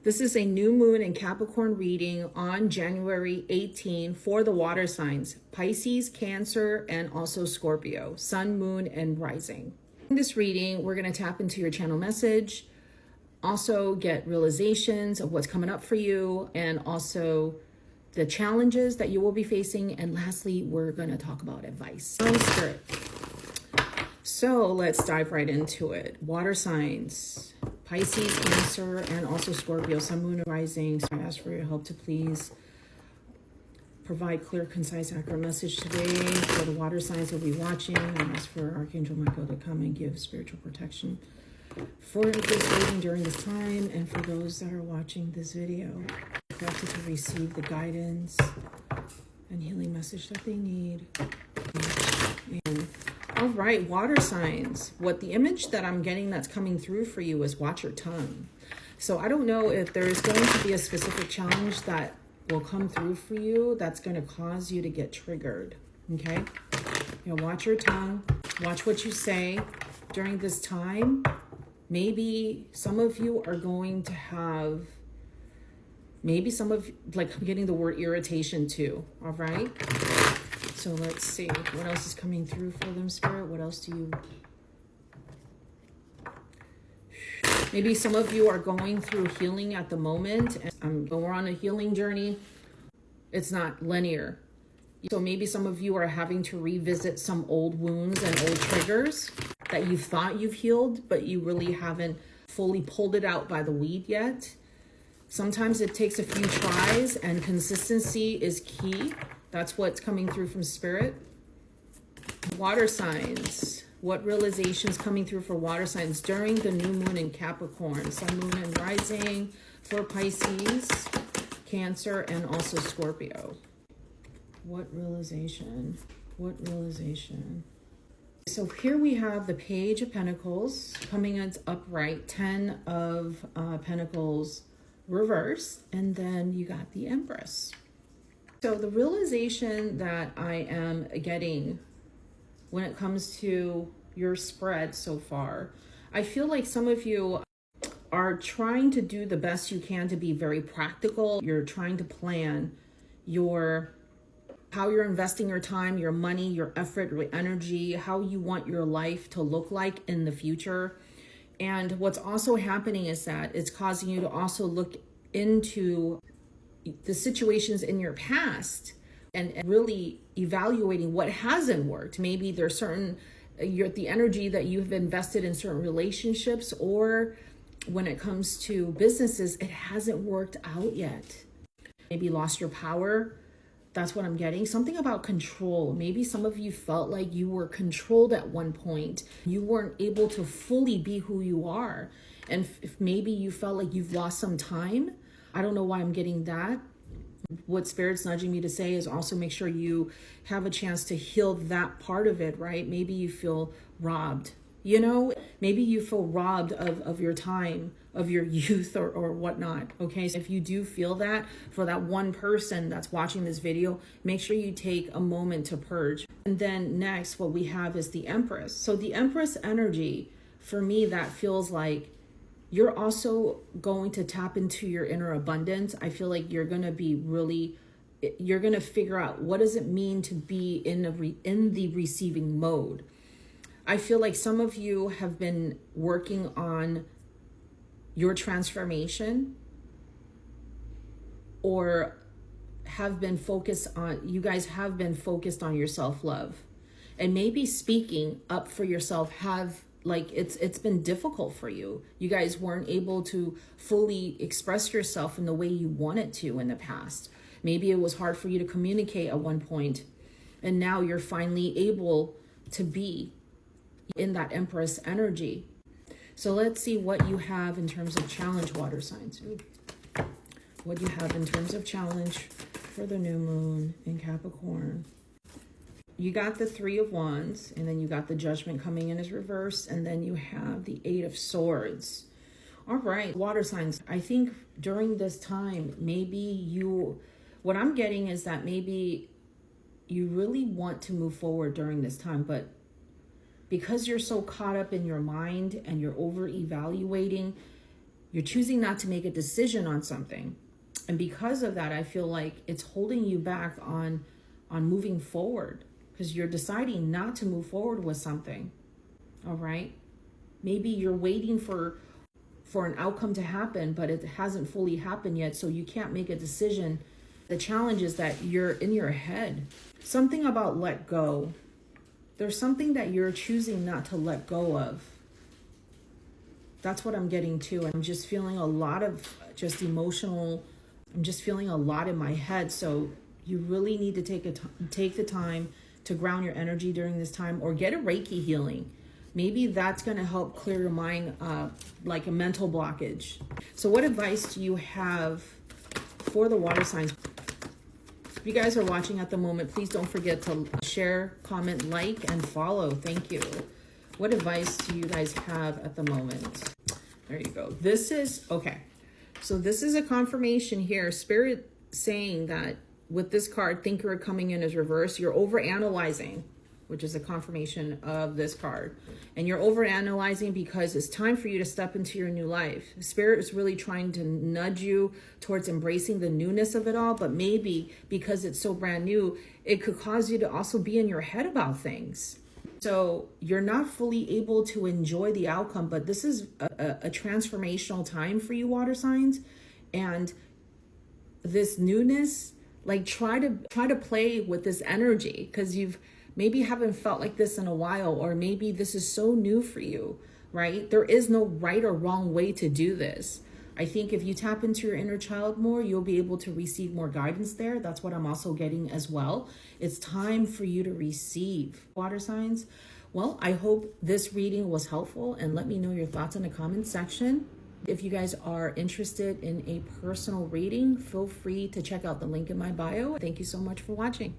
This is a new moon in Capricorn reading on January 18 for the water signs, Pisces, Cancer, and also Scorpio, Sun, Moon, and Rising. In this reading, we're going to tap into your channel message, also get realizations of what's coming up for you, and also the challenges that you will be facing. And lastly, we're going to talk about advice. Spirit. So let's dive right into it. Water signs, Pisces, Cancer, and also Scorpio, Sun, Moon, and Rising. So I ask for your help to please provide clear, concise, accurate message today for the water signs that will be watching. I ask for Archangel Michael to come and give spiritual protection for this reading during this time, and for those that are watching this video, collected to receive the guidance and healing message that they need. And all right, water signs. What the image that I'm getting that's coming through for you is watch your tongue. So I don't know if there is going to be a specific challenge that will come through for you that's going to cause you to get triggered. Okay? Watch your tongue. Watch what you say during this time. Maybe some of you are going to have, maybe some of, like, I'm getting the word irritation too. All right? So let's see what else is coming through for them, Spirit. What else do you... Maybe some of you are going through healing at the moment. And we're on a healing journey. It's not linear. So maybe some of you are having to revisit some old wounds and old triggers that you thought you've healed, but you really haven't fully pulled it out by the weed yet. Sometimes it takes a few tries, and consistency is key. That's what's coming through from Spirit. Water signs. What realizations coming through for water signs during the new moon in Capricorn, Sun, Moon, and Rising for Pisces, Cancer, and also Scorpio? What realization? What realization? So here we have the Page of Pentacles coming in upright, 10 of Pentacles reversed, and then you got the Empress. So the realization that I am getting when it comes to your spread so far, I feel like some of you are trying to do the best you can to be very practical. You're trying to plan how you're investing your time, your money, your effort, your energy, how you want your life to look like in the future. And what's also happening is that it's causing you to also look into the situations in your past and really evaluating what hasn't worked. Maybe there's the energy that you've invested in certain relationships, or when it comes to businesses, it hasn't worked out yet. Maybe lost your power. That's what I'm getting. Something about control. Maybe some of you felt like you were controlled at one point. You weren't able to fully be who you are. And if maybe you felt like you've lost some time. I don't know why I'm getting that. What Spirit's nudging me to say is also make sure you have a chance to heal that part of it, right? Maybe you feel robbed, maybe you feel robbed of your time, of your youth or whatnot. Okay, so if you do feel that, for that one person that's watching this video, make sure you take a moment to purge. And then next, what we have is the Empress. So the Empress energy, for me, that feels like you're also going to tap into your inner abundance. I feel like you're going to figure out, what does it mean to be in the receiving mode? I feel like some of you have been working on your transformation, or you guys have been focused on your self-love, and maybe speaking up for yourself it's been difficult for you. You guys weren't able to fully express yourself in the way you wanted to in the past. Maybe it was hard for you to communicate at one point, and now you're finally able to be in that Empress energy. So let's see what you have in terms of challenge, water signs. What you have in terms of challenge for the new moon in Capricorn. You got the Three of Wands, and then you got the Judgment coming in as reverse, and then you have the Eight of Swords. All right, water signs. I think during this time, what I'm getting is that maybe you really want to move forward during this time, but because you're so caught up in your mind and you're over evaluating, You're choosing not to make a decision on something. And because of that, I feel like it's holding you back on moving forward, because you're deciding not to move forward with something. All right. Maybe you're waiting for an outcome to happen, but it hasn't fully happened yet. So you can't make a decision. The challenge is that you're in your head. Something about let go. There's something that you're choosing not to let go of. That's what I'm getting to. I'm just feeling a lot of just emotional, I'm just feeling a lot in my head. So you really need to take the time to ground your energy during this time, or get a Reiki healing. Maybe that's going to help clear your mind, like a mental blockage. So what advice do you have for the water signs? If you guys are watching at the moment, please don't forget to share, comment, like, and follow. Thank you. What advice do you guys have at the moment? There you go. This is, okay. So this is a confirmation here. Spirit saying that with this card, thinker coming in as reverse, you're overanalyzing, which is a confirmation of this card. And you're overanalyzing because it's time for you to step into your new life. Spirit is really trying to nudge you towards embracing the newness of it all, but maybe because it's so brand new, it could cause you to also be in your head about things. So you're not fully able to enjoy the outcome, but this is a transformational time for you, water signs. And this newness, like try to play with this energy, because you've maybe haven't felt like this in a while, or maybe this is so new for you, right? There is no right or wrong way to do this. I think if you tap into your inner child more, you'll be able to receive more guidance there. That's what I'm also getting as well. It's time for you to receive, water signs. Well, I hope this reading was helpful, and let me know your thoughts in the comment section. If you guys are interested in a personal reading, feel free to check out the link in my bio. Thank you so much for watching.